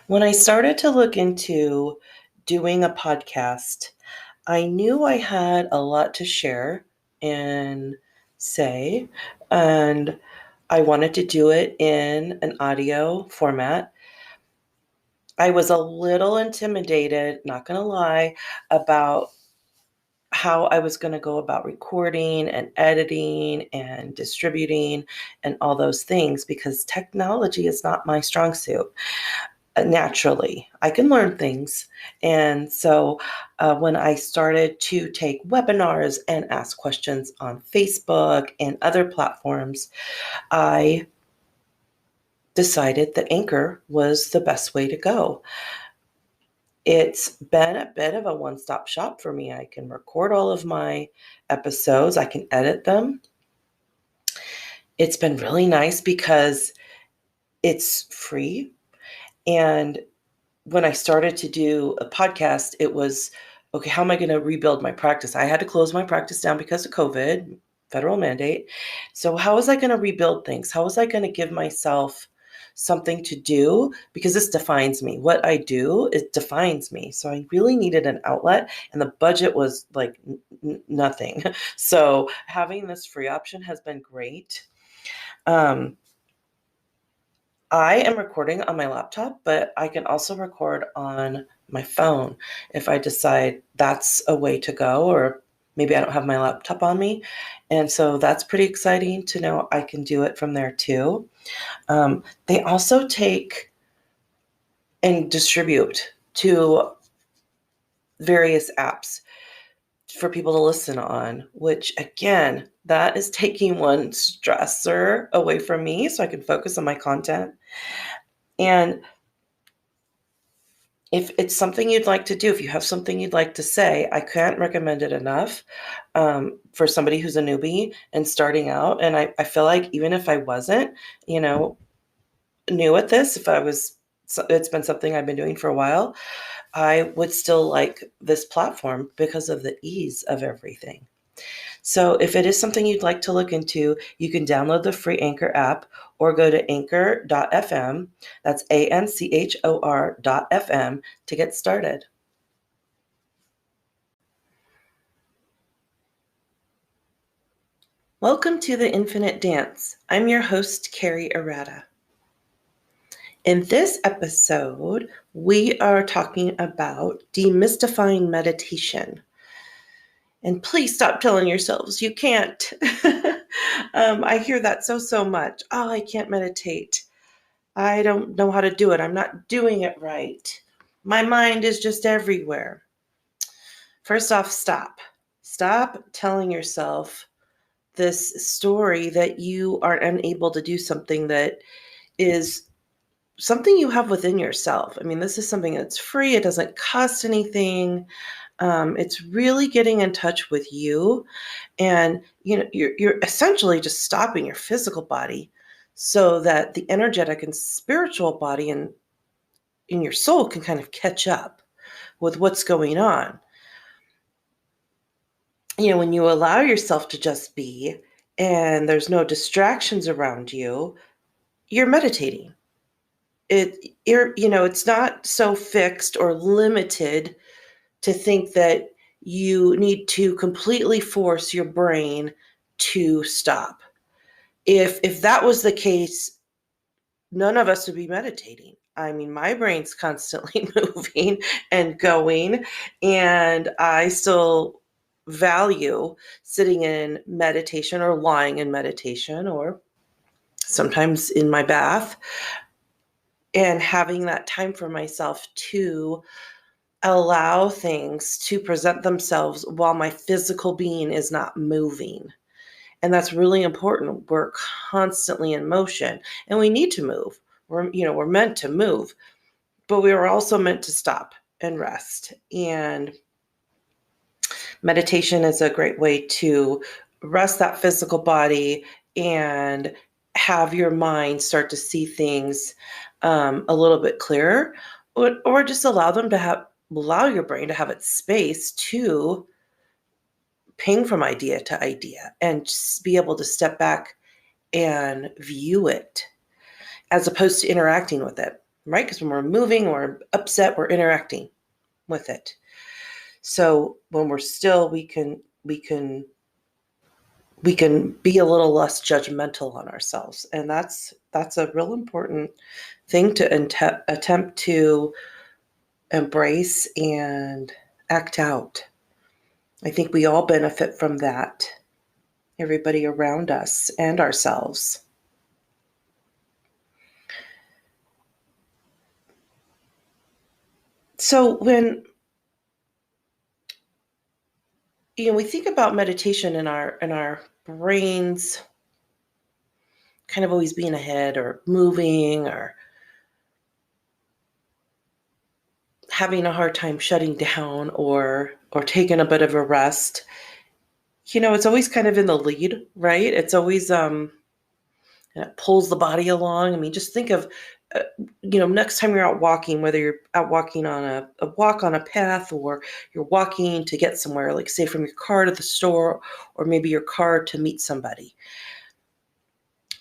When I started to look into doing a podcast, I knew I had a lot to share and say, and I wanted to do it in an audio format. I was a little intimidated, not going to lie, about how I was going to go about recording and editing and distributing and all those things because technology is not my strong suit. Naturally, I can learn things. And so when I started to take webinars and ask questions on Facebook and other platforms, I decided that Anchor was the best way to go. It's been a bit of a one-stop shop for me. I can record all of my episodes, I can edit them. It's been really nice because it's free. And when I started to do a podcast, it was, okay, how am I going to rebuild my practice? I had to close my practice down because of COVID, federal mandate. So how was I going to rebuild things? How was I going to give myself something to do? Because this defines me. What I do, it defines me. So I really needed an outlet, and the budget was like nothing. So having this free option has been great. I am recording on my laptop, but I can also record on my phone if I decide that's a way to go, or maybe I don't have my laptop on me. And so that's pretty exciting to know I can do it from there too. They also take and distribute to various apps for people to listen on, which again, that is taking one stressor away from me so I can focus on my content. And if it's something you'd like to do, if you have something you'd like to say, I can't recommend it enough for somebody who's a newbie and starting out. And I feel like even if I wasn't, new at this, it's been something I've been doing for a while, I would still like this platform because of the ease of everything. So if it is something you'd like to look into, you can download the free Anchor app or go to anchor.fm. That's ANCHOR.fm to get started. Welcome to the Infinite Dance. I'm your host, Carrie Arata. In this episode, we are talking about demystifying meditation. And please stop telling yourselves you can't. I hear that so much. Oh, I can't meditate. I don't know how to do it. I'm not doing it right. My mind is just everywhere. First off, stop. Stop telling yourself this story that you are unable to do something that is something you have within yourself. I mean, this is something that's free. It doesn't cost anything. It's really getting in touch with you, and you're essentially just stopping your physical body so that the energetic and spiritual body and in your soul can kind of catch up with what's going on. When you allow yourself to just be and there's no distractions around you, you're meditating. It's not so fixed or limited to think that you need to completely force your brain to stop. If that was the case, none of us would be meditating. I mean, my brain's constantly moving and going, and I still value sitting in meditation or lying in meditation or sometimes in my bath and having that time for myself to allow things to present themselves while my physical being is not moving. And that's really important. We're constantly in motion and we need to move. We're meant to move, but we are also meant to stop and rest. And meditation is a great way to rest that physical body and have your mind start to see things a little bit clearer, or just allow your brain to have its space to ping from idea to idea and just be able to step back and view it as opposed to interacting with it. right? Because when we're moving or upset, we're interacting with it. So when we're still, we can be a little less judgmental on ourselves, and that's a real important thing to attempt to embrace and act out. I think we all benefit from that, everybody around us and ourselves. So when we think about meditation in our brains kind of always being ahead or moving or having a hard time shutting down or taking a bit of a rest, it's always kind of in the lead, right? It's always it pulls the body along. I mean, just think of next time you're out walking, whether you're out walking on a walk on a path or you're walking to get somewhere, like say from your car to the store or maybe your car to meet somebody.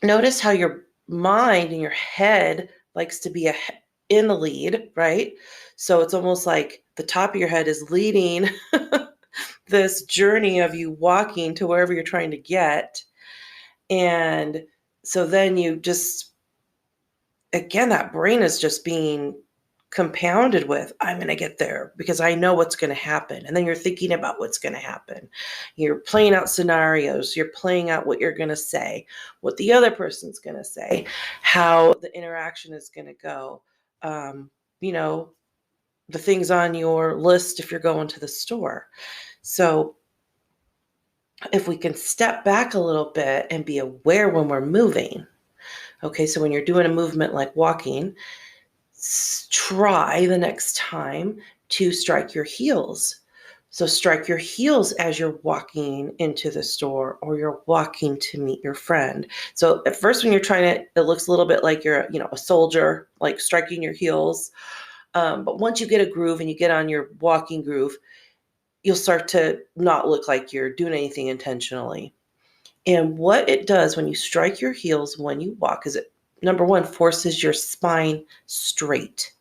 Notice how your mind and your head likes to be in the lead, right? So it's almost like the top of your head is leading this journey of you walking to wherever you're trying to get. And so then you just, again, that brain is just being compounded with, I'm going to get there because I know what's going to happen. And then you're thinking about what's going to happen. You're playing out scenarios. You're playing out what you're going to say, what the other person's going to say, how the interaction is going to go. The things on your list if you're going to the store. So if we can step back a little bit and be aware when we're moving. Okay, so when you're doing a movement like walking, try the next time to strike your heels. So strike your heels as you're walking into the store or you're walking to meet your friend. So at first when you're trying it looks a little bit like you're, a soldier, like striking your heels. But once you get a groove and you get on your walking groove, you'll start to not look like you're doing anything intentionally. And what it does when you strike your heels when you walk is it, number one, forces your spine straight.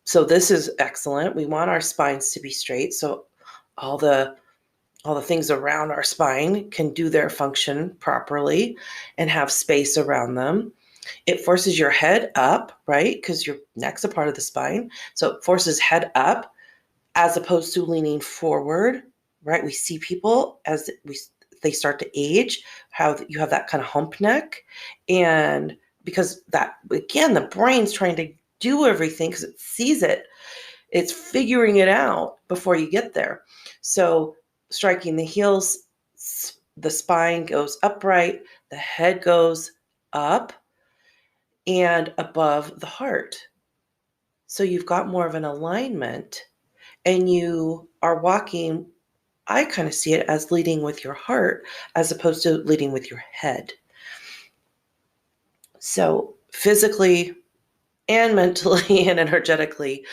So this is excellent. We want our spines to be straight. So all the things around our spine can do their function properly and have space around them. It forces your head up, right? Because your neck's a part of the spine. So it forces head up as opposed to leaning forward, right? We see people as they start to age, how you have that kind of hump neck. And because that, again, the brain's trying to do everything because it sees it. It's figuring it out before you get there. So striking the heels, the spine goes upright, the head goes up and above the heart. So you've got more of an alignment and you are walking, I kind of see it as leading with your heart as opposed to leading with your head. So physically and mentally and energetically,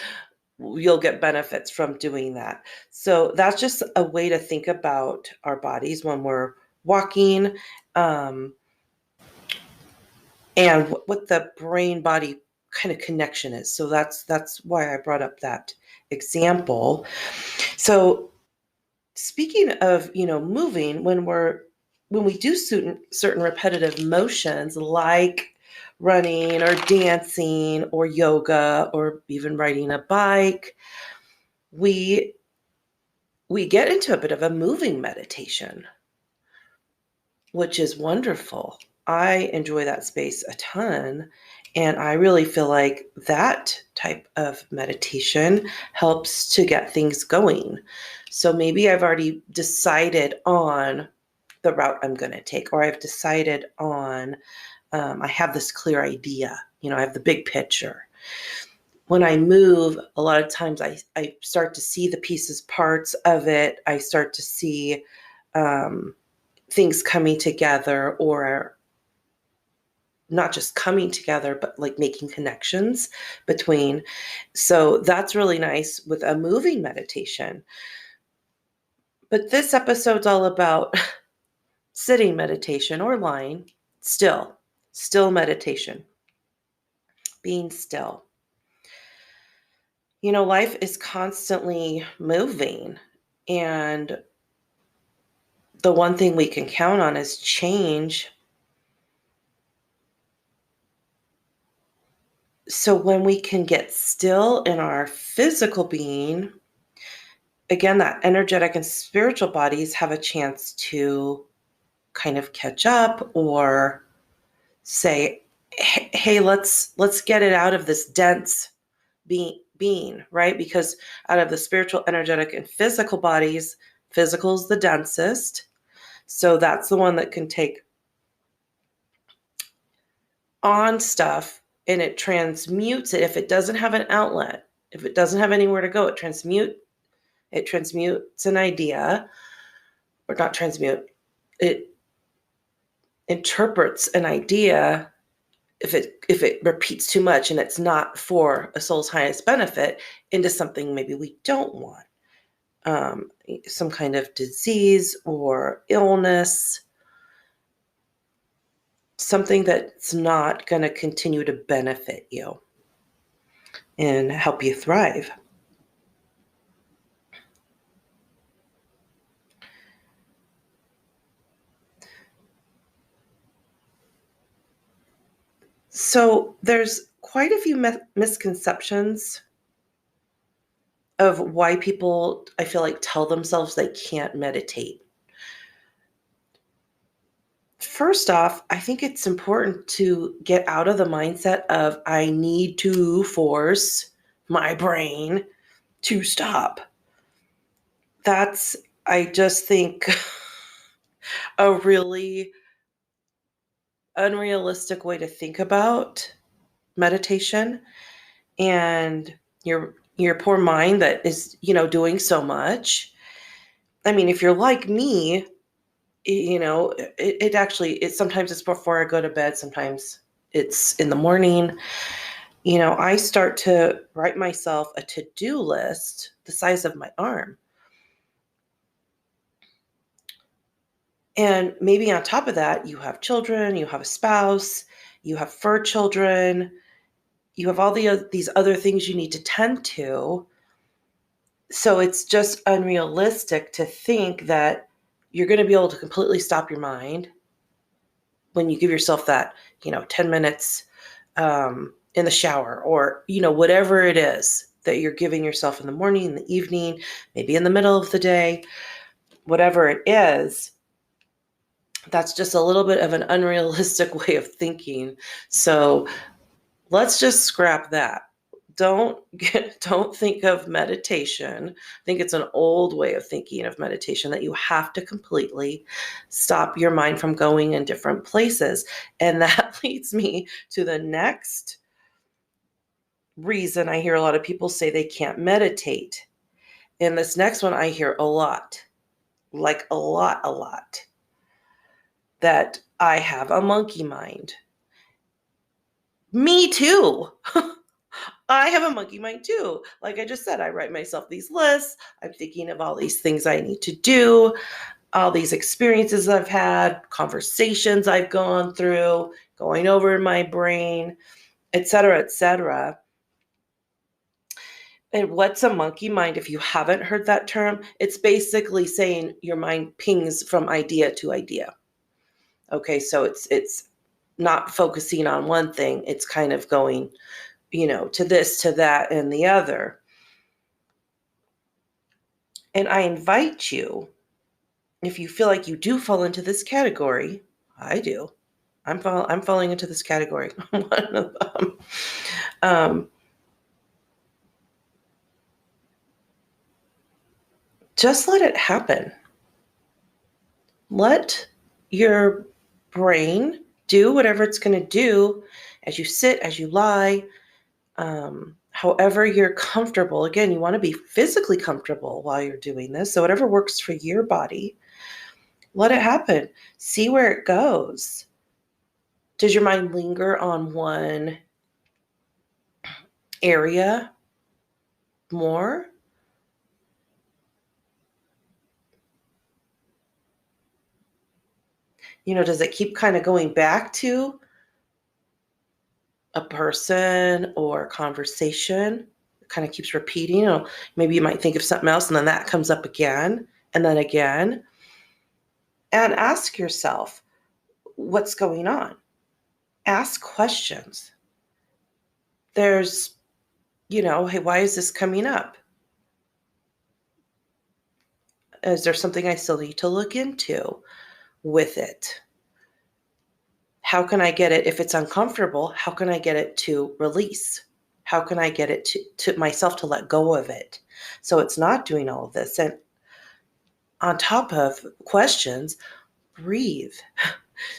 you'll get benefits from doing that. So that's just a way to think about our bodies when we're walking, and what the brain body kind of connection is. So that's why I brought up that example. So speaking of, moving, when we do certain repetitive motions like running or dancing or yoga or even riding a bike, we get into a bit of a moving meditation, which is wonderful. I enjoy that space a ton. And I really feel like that type of meditation helps to get things going. So maybe I've already decided on the route I'm going to take, or I've decided on, I have this clear idea, I have the big picture. When I move, a lot of times I start to see the pieces, parts of it. I start to see things coming together, or not just coming together, but like making connections between. So that's really nice with a moving meditation. But this episode's all about sitting meditation or lying, still meditation, being still. Life is constantly moving, and the one thing we can count on is change. So when we can get still in our physical being, again, that energetic and spiritual bodies have a chance to kind of catch up or say, hey, let's get it out of this dense being, right? Because out of the spiritual, energetic, and physical bodies, physical is the densest. So that's the one that can take on stuff and it transmutes it. If it doesn't have an outlet, if it doesn't have anywhere to go, it transmutes an idea, or not transmute, it interprets an idea. If it repeats too much and it's not for a soul's highest benefit, into something maybe we don't want, some kind of disease or illness, something that's not going to continue to benefit you and help you thrive. So there's quite a few misconceptions of why people, I feel like, tell themselves they can't meditate. First off, I think it's important to get out of the mindset of I need to force my brain to stop. That's, I just think, a really unrealistic way to think about meditation and your poor mind that is, doing so much. I mean, if you're like me, it actually, sometimes it's before I go to bed, sometimes it's in the morning. I start to write myself a to-do list the size of my arm. And maybe on top of that, you have children, you have a spouse, you have fur children, you have all these other things you need to tend to. So it's just unrealistic to think that you're going to be able to completely stop your mind when you give yourself that, 10 minutes in the shower, or, whatever it is that you're giving yourself in the morning, in the evening, maybe in the middle of the day, whatever it is. That's just a little bit of an unrealistic way of thinking. So let's just scrap that. Don't think of meditation. I think it's an old way of thinking of meditation, that you have to completely stop your mind from going in different places. And that leads me to the next reason I hear a lot of people say they can't meditate. And this next one I hear a lot, like a lot, that I have a monkey mind. Me too. I have a monkey mind too. Like I just said, I write myself these lists. I'm thinking of all these things I need to do, all these experiences I've had, conversations I've gone through, going over in my brain, et cetera, et cetera. And what's a monkey mind? If you haven't heard that term, it's basically saying your mind pings from idea to idea. Okay, so it's not focusing on one thing. It's kind of going, to this, to that, and the other. And I invite you, if you feel like you do fall into this category, I do. I'm falling into this category. One of them. Just let it happen. Let your brain do whatever it's going to do as you sit, as you lie, however you're comfortable. Again, you want to be physically comfortable while you're doing this. So whatever works for your body, let it happen. See where it goes. Does your mind linger on one area more? Does it keep kind of going back to a person or a conversation? kind of keeps repeating. Or maybe you might think of something else and then that comes up again and then again. And ask yourself, what's going on? Ask questions. There's, hey, why is this coming up? Is there something I still need to look into with it? How can I get it, if it's uncomfortable, how can I get it to release? How can I get it to myself to let go of it? So it's not doing all of this. And on top of questions, breathe,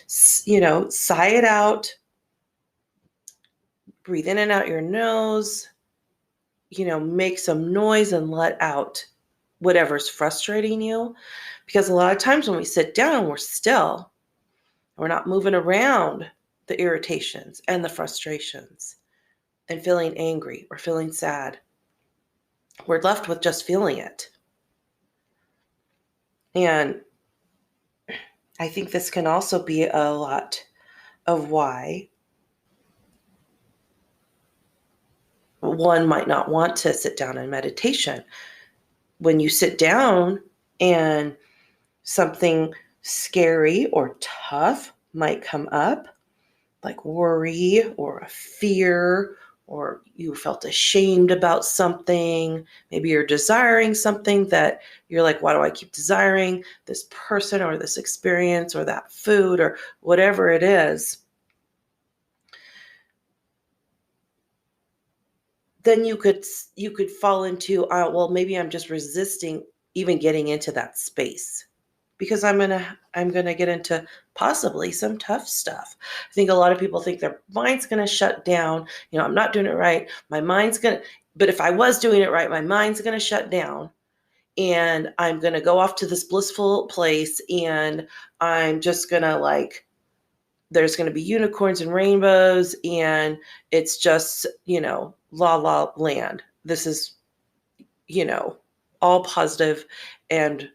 sigh it out, breathe in and out your nose, make some noise and let out whatever's frustrating you. Because a lot of times when we sit down, we're still, we're not moving around the irritations and the frustrations and feeling angry or feeling sad. We're left with just feeling it. And I think this can also be a lot of why one might not want to sit down in meditation. When you sit down and something scary or tough might come up, like worry or a fear, or you felt ashamed about something. Maybe you're desiring something that you're like, why do I keep desiring this person or this experience or that food or whatever it is? Then you could fall into, well, maybe I'm just resisting even getting into that space because I'm gonna get into possibly some tough stuff. I think a lot of people think their mind's gonna shut down. I'm not doing it right. But if I was doing it right, my mind's gonna shut down and I'm gonna go off to this blissful place and I'm just gonna there's gonna be unicorns and rainbows and it's just, la la land. This is, all positive and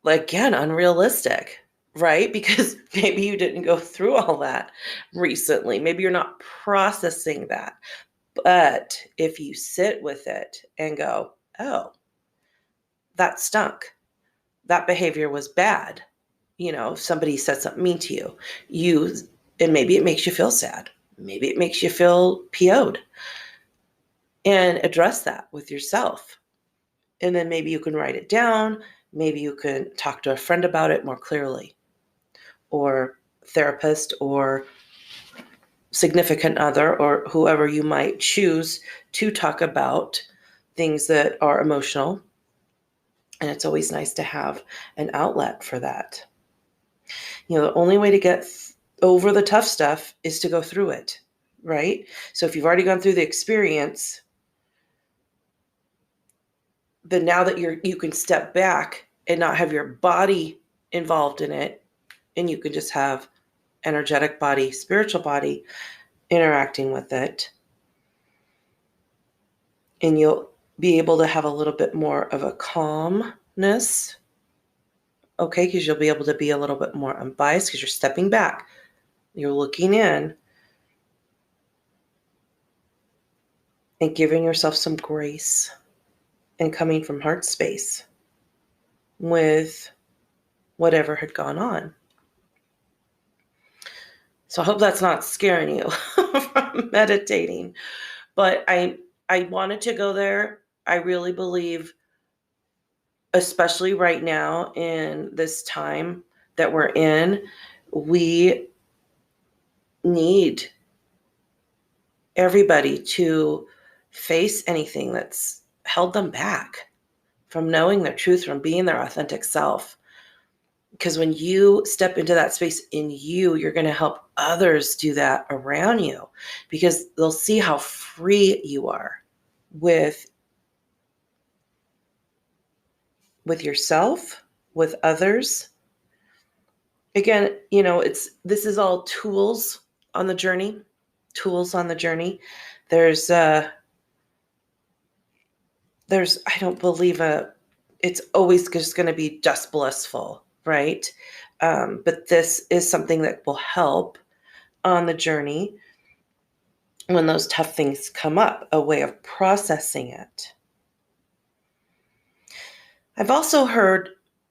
again, unrealistic, right? Because maybe you didn't go through all that recently. Maybe you're not processing that. But if you sit with it and go, oh, that stunk. That behavior was bad. If somebody said something mean to and maybe it makes you feel sad. Maybe it makes you feel PO'd. And address that with yourself. And then maybe you can write it down. Maybe you can talk to a friend about it more clearly, or therapist or significant other, or whoever you might choose to talk about things that are emotional. And it's always nice to have an outlet for that. The only way to get over the tough stuff is to go through it, right? So if you've already gone through the experience, then now that you can step back and not have your body involved in it, and you can just have energetic body, spiritual body interacting with it, and you'll be able to have a little bit more of a calmness, okay, because you'll be able to be a little bit more unbiased because you're stepping back, you're looking in and giving yourself some grace and coming from heart space with whatever had gone on. So I hope that's not scaring you from meditating. But I wanted to go there. I really believe, especially right now in this time that we're in, we need everybody to face anything that's held them back from knowing their truth, from being their authentic self. Because when you step into that space in you're going to help others do that around you, because they'll see how free you are with yourself, with others. Again, this is all tools on the journey. There's I don't believe it's always just going to be just blissful, right? But this is something that will help on the journey. when those tough things come up, a way of processing it. I've also heard,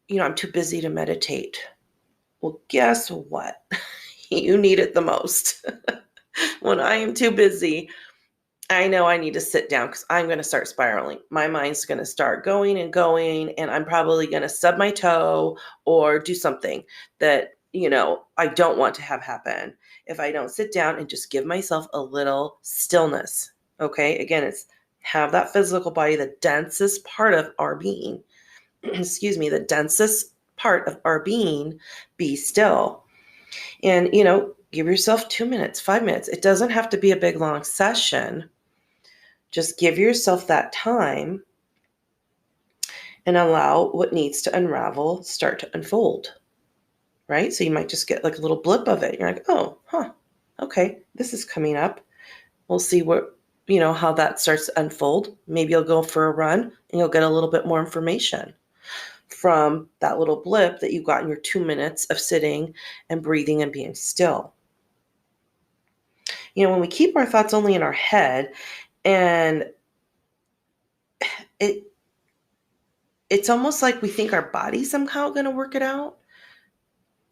I'm too busy to meditate. Well, guess what? You need it the most. When I am too busy, I know I need to sit down because I'm going to start spiraling. My mind's going to start going and going, and I'm probably going to stub my toe or do something that, I don't want to have happen if I don't sit down and just give myself a little stillness. Okay. Again, it's have that physical body, the densest part of our being, the densest part of our being, be still. And, give yourself 2 minutes, 5 minutes. It doesn't have to be a big, long session. Just give yourself that time and allow what needs to unravel start to unfold, right? So you might just get like a little blip of it. You're like, oh, okay, this is coming up. We'll see how that starts to unfold. Maybe you'll go for a run and you'll get a little bit more information from that little blip that you got in your 2 minutes of sitting and breathing and being still. When we keep our thoughts only in our head, and it's almost like we think our body's somehow going to work it out.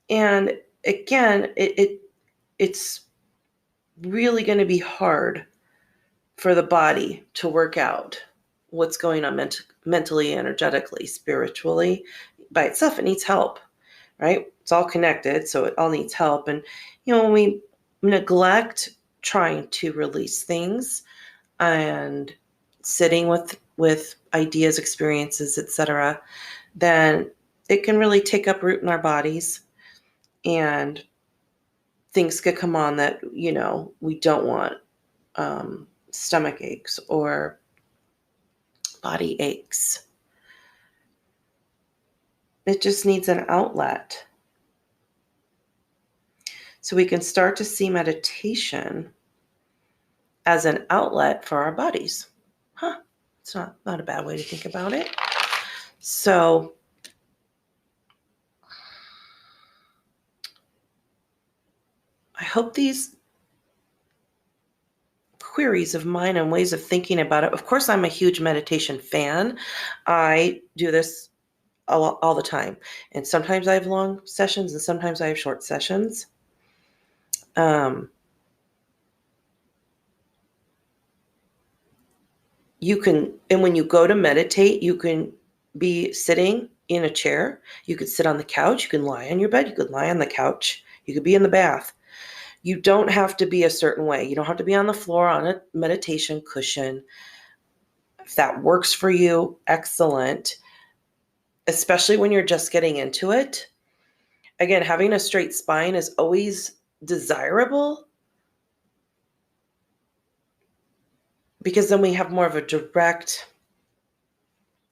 And again, it's really going to be hard for the body to work out what's going on mentally, energetically, spiritually. By itself, it needs help, right? It's all connected, so it all needs help. And, when we neglect trying to release things and sitting with ideas, experiences, etc., then it can really take up root in our bodies, and things could come on that, we don't want, stomach aches or body aches. It just needs an outlet. So we can start to see meditation as an outlet for our bodies. It's not a bad way to think about it. So I hope these queries of mine and ways of thinking about it. Of course, I'm a huge meditation fan. I do this all the time. And sometimes I have long sessions and sometimes I have short sessions. And when you go to meditate, you can be sitting in a chair. You could sit on the couch. You can lie on your bed. You could lie on the couch. You could be in the bath. You don't have to be a certain way. You don't have to be on the floor on a meditation cushion. If that works for you, excellent. Especially when you're just getting into it. Again, having a straight spine is always desirable because then we have more of a direct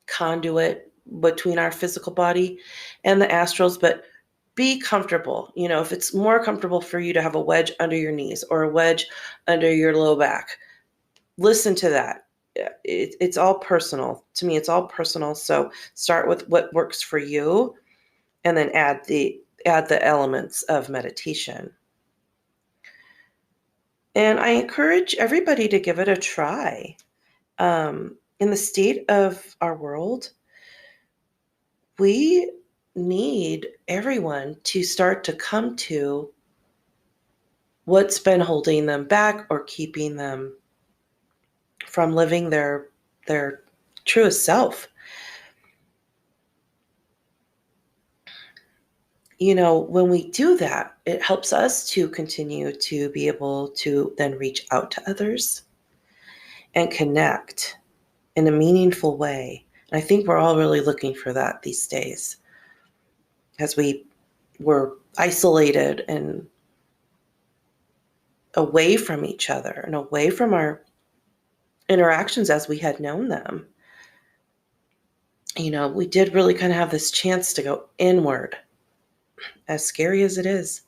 conduit between our physical body and the astrals. But be comfortable. If it's more comfortable for you to have a wedge under your knees or a wedge under your low back, listen to that. It's all personal. To me, it's all personal. So start with what works for you and then add the elements of meditation. And I encourage everybody to give it a try. In the state of our world, we need everyone to start to come to what's been holding them back or keeping them from living their truest self. When we do that, it helps us to continue to be able to then reach out to others and connect in a meaningful way. And I think we're all really looking for that these days as we were isolated and away from each other and away from our interactions as we had known them. We did really kind of have this chance to go inward, as scary as it is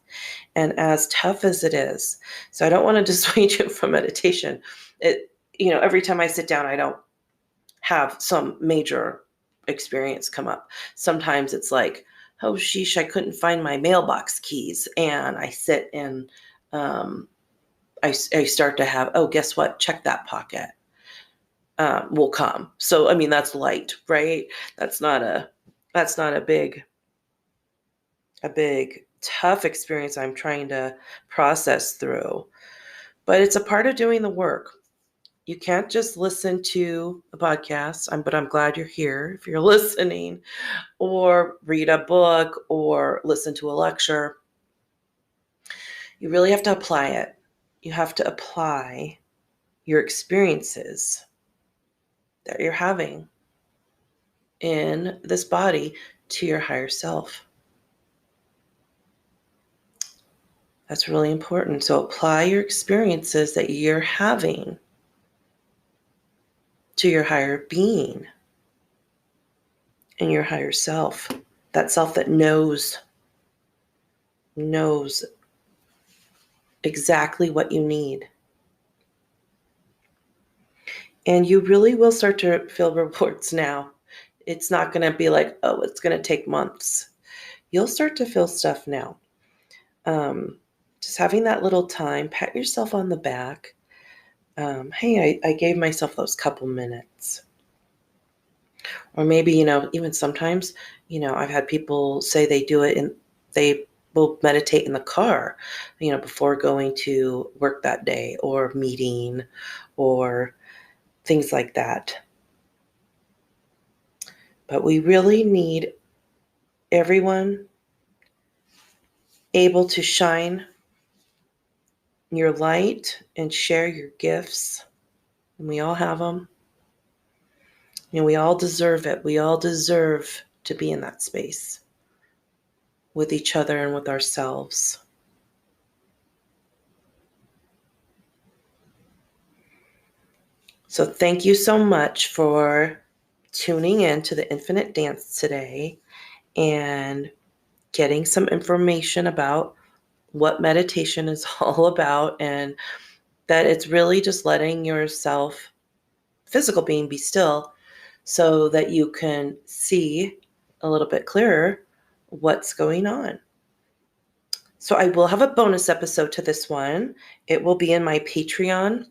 and as tough as it is. So I don't want to dissuade you from meditation. Every time I sit down, I don't have some major experience come up. Sometimes it's like, oh, sheesh, I couldn't find my mailbox keys. And I sit and I start to have, oh, guess what? Check that pocket will come. So, I mean, that's light, right? That's not a big tough experience I'm trying to process through. But it's a part of doing the work. You can't just listen to a podcast, but I'm glad you're here if you're listening, or read a book or listen to a lecture. You really have to apply it. You have to apply your experiences that you're having in this body to your higher self. That's really important. So apply your experiences that you're having to your higher being and your higher self. That self that knows exactly what you need. And you really will start to feel rewards now. It's not going to be like, oh, it's going to take months. You'll start to feel stuff now. Just having that little time, pat yourself on the back. Hey, I gave myself those couple minutes. Or maybe, even sometimes, I've had people say they do it and they will meditate in the car, before going to work that day or meeting or things like that. But we really need everyone able to shine your light and share your gifts. And we all have them. We all deserve it. We all deserve to be in that space with each other and with ourselves. So thank you so much for tuning in to the Infinite Dance today and getting some information about what meditation is all about, and that it's really just letting yourself, physical being, be still so that you can see a little bit clearer what's going on. So I will have a bonus episode to this one. It will be in my Patreon,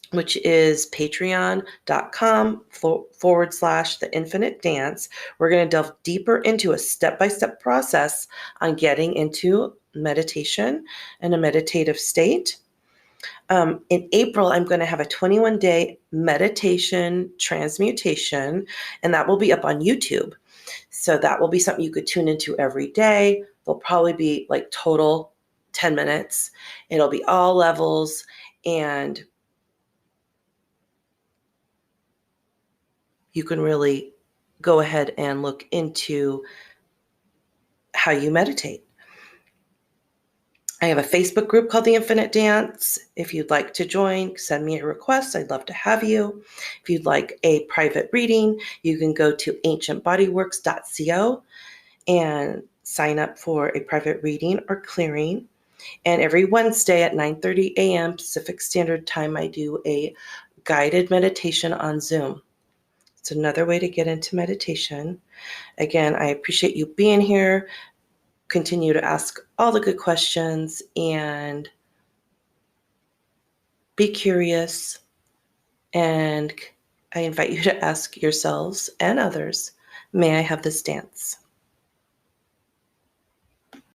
which is patreon.com/The Infinite Dance. We're going to delve deeper into a step-by-step process on getting into meditation and a meditative state. In April, I'm going to have a 21-day meditation transmutation, and that will be up on YouTube. So that will be something you could tune into every day. There'll probably be like total 10 minutes. It'll be all levels, and you can really go ahead and look into how you meditate. I have a Facebook group called The Infinite Dance. If you'd like to join, send me a request. I'd love to have you. If you'd like a private reading, you can go to ancientbodyworks.co and sign up for a private reading or clearing. And every Wednesday at 9:30 a.m. Pacific Standard Time, I do a guided meditation on Zoom. It's another way to get into meditation. Again, I appreciate you being here. Continue to ask all the good questions and be curious. And I invite you to ask yourselves and others, may I have this dance?